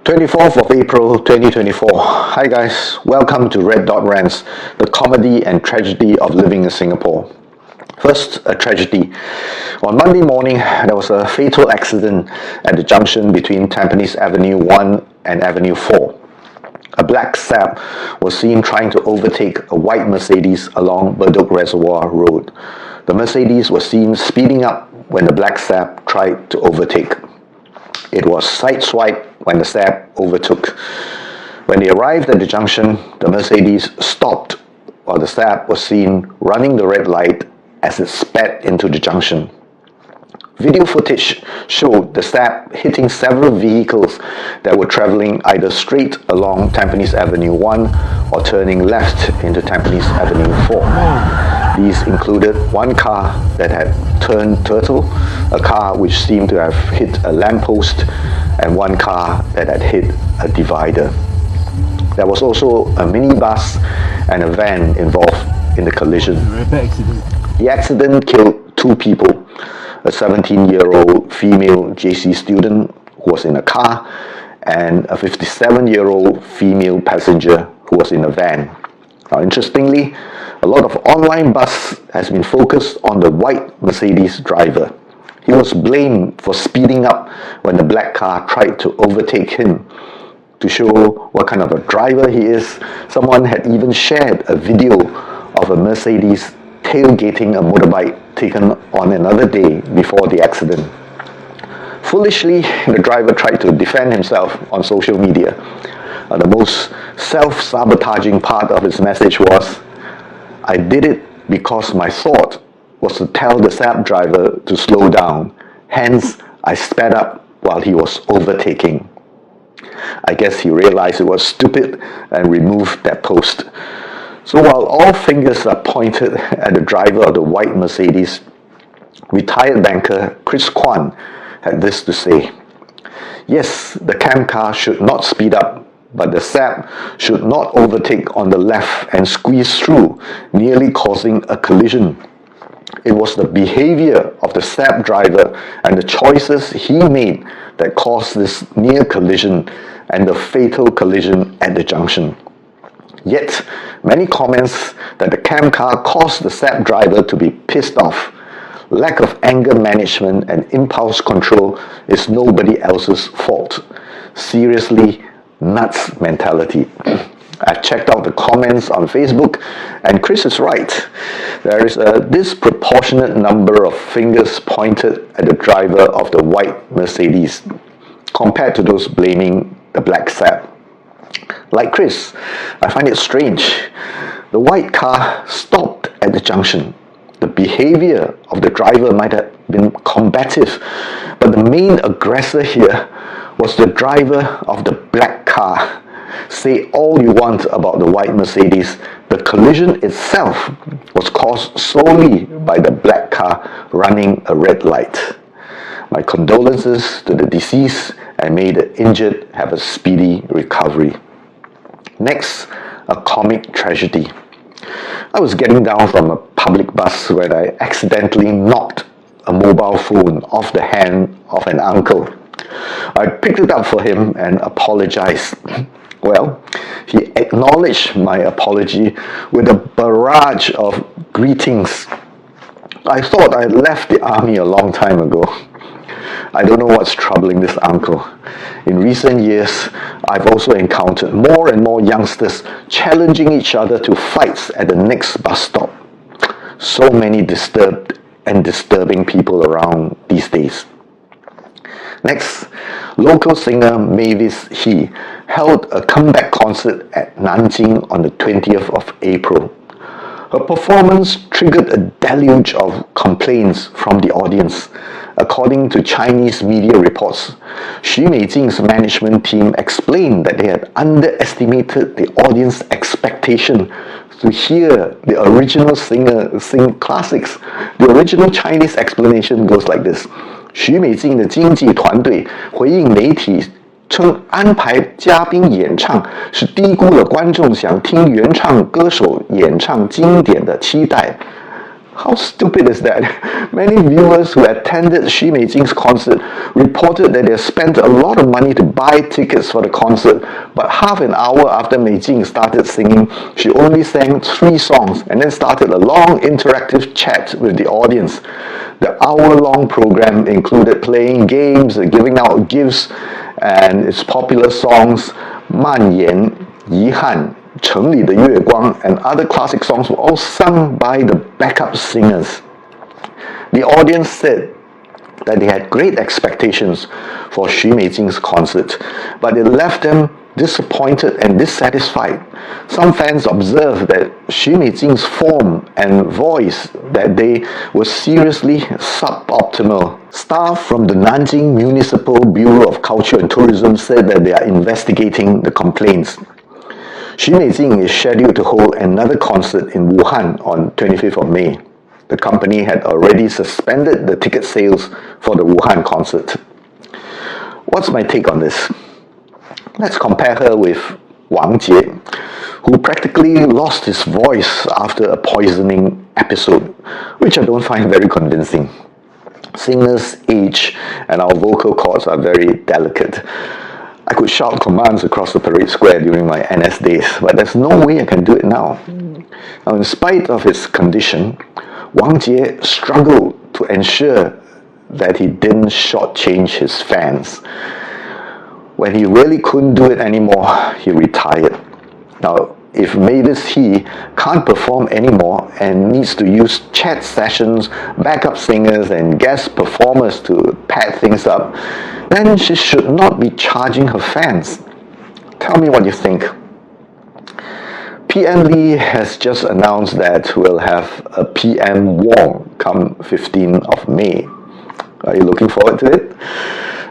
24th of April 2024. Hi guys, welcome to Rants, the comedy and tragedy of living in Singapore. First, a tragedy. On Monday morning, there was a fatal accident at the junction between Tampines Avenue 1 and Avenue 4. A black Saab was seen trying to overtake a white Mercedes along Bedok Reservoir Road. The Mercedes was seen speeding up when the black Saab tried to overtake. It was sideswiped when the Saab overtook. When they arrived at the junction, the Mercedes stopped while the Saab was seen running the red light as it sped into the junction. Video footage showed the Saab hitting several vehicles that were travelling either straight along Tampines Avenue 1 or turning left into Tampines Avenue 4. These included one car that had turned turtle, a car which seemed to have hit a lamppost, and one car that had hit a divider. There was also a minibus and a van involved in the collision. The accident killed two people, a 17-year-old female JC student who was in a car and a 57-year-old female passenger who was in a van. Now, interestingly, a lot of online buzz has been focused on the white Mercedes driver. He was blamed for speeding up when the black car tried to overtake him. To show what kind of a driver he is, someone had even shared a video of a Mercedes tailgating a motorbike taken on another day before the accident. Foolishly, the driver tried to defend himself on social media. The most self-sabotaging part of his message was, "I did it because my thought was to tell the Saab driver to slow down. Hence, I sped up while he was overtaking." I guess he realized it was stupid and removed that post. So while all fingers are pointed at the driver of the white Mercedes, retired banker Chris Kwan had this to say: "Yes, the cam car should not speed up, but the Saab should not overtake on the left and squeeze through, nearly causing a collision. It was the behavior of the Saab driver and the choices he made that caused this near collision and the fatal collision at the junction." Yet, many comments that the cam car caused the Saab driver to be pissed off. Lack of anger management and impulse control is nobody else's fault. Seriously, nuts mentality. I've checked out the comments on Facebook, and Chris is right. There is a disproportionate number of fingers pointed at the driver of the white Mercedes compared to those blaming the black Saab. Like Chris, I find it strange. The white car stopped at the junction. The behavior of the driver might have been combative, but the main aggressor here was the driver of the black car. Say all you want about the white Mercedes, the collision itself was caused solely by the black car running a red light. My condolences to the deceased, and may the injured have a speedy recovery. Next, a comic tragedy. I was getting down from a public bus when I accidentally knocked a mobile phone off the hand of an uncle. I picked it up for him and apologized. Well, he acknowledged my apology with a barrage of greetings. I thought I had left the army a long time ago. I don't know what's troubling this uncle. In recent years, I've also encountered more and more youngsters challenging each other to fights at the next bus stop. So many disturbed and disturbing people around these days. Next, local singer Mavis Hee held a comeback concert at Nanjing on the 20th of April. Her performance triggered a deluge of complaints from the audience. According to Chinese media reports, Xu Meijing's management team explained that they had underestimated the audience expectation to hear the original singer sing classics. The original Chinese explanation goes like this: 徐美静的经纪团队回应媒体称，安排嘉宾演唱是低估了观众想听原唱歌手演唱经典的期待。How stupid is that? Many viewers who attended Xu Meijing's concert reported that they spent a lot of money to buy tickets for the concert, but half an hour after Meijing started singing, she only sang 3 songs and then started a long interactive chat with the audience. The hour-long program included playing games, giving out gifts, and its popular songs 蔓延, 遗憾, 城里的月光 and other classic songs were all sung by the backup singers. The audience said that they had great expectations for Xu Meijing's concert, but it left them disappointed and dissatisfied. Some fans observed that Xu Meijing's form and voice that day were seriously suboptimal. Staff from the Nanjing Municipal Bureau of Culture and Tourism said that they are investigating the complaints. Xu Meijing is scheduled to hold another concert in Wuhan on 25th of May. The company had already suspended the ticket sales for the Wuhan concert. What's my take on this? Let's compare her with Wang Jie, who practically lost his voice after a poisoning episode, which I don't find very convincing. Singers age and our vocal cords are very delicate. I could shout commands across the parade square during my NS days, but there's no way I can do it now. Now, in spite of his condition, Wang Jie struggled to ensure that he didn't shortchange his fans. When he really couldn't do it anymore, he retired. Now, if Mavis Hee can't perform anymore and needs to use chat sessions, backup singers and guest performers to pad things up, then she should not be charging her fans. Tell me what you think. PM Lee has just announced that we'll have a PM Wong come 15th of May. Are you looking forward to it?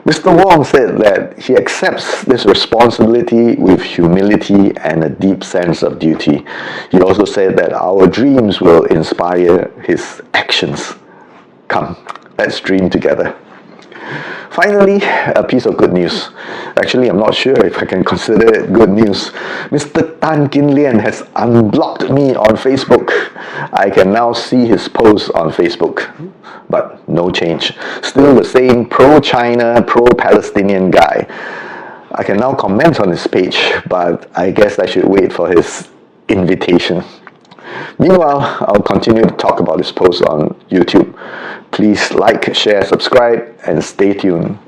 Mr. Wong said that he accepts this responsibility with humility and a deep sense of duty. He also said that our dreams will inspire his actions. Come, let's dream together. Finally, a piece of good news. Actually, I'm not sure if I can consider it good news. Mr. Tan Kin Lian has unblocked me on Facebook. I can now see his posts on Facebook. But no change. Still the same pro-China, pro-Palestinian guy. I can now comment on his page, but I guess I should wait for his invitation. Meanwhile, I'll continue to talk about this post on YouTube. Please like, share, subscribe, and stay tuned.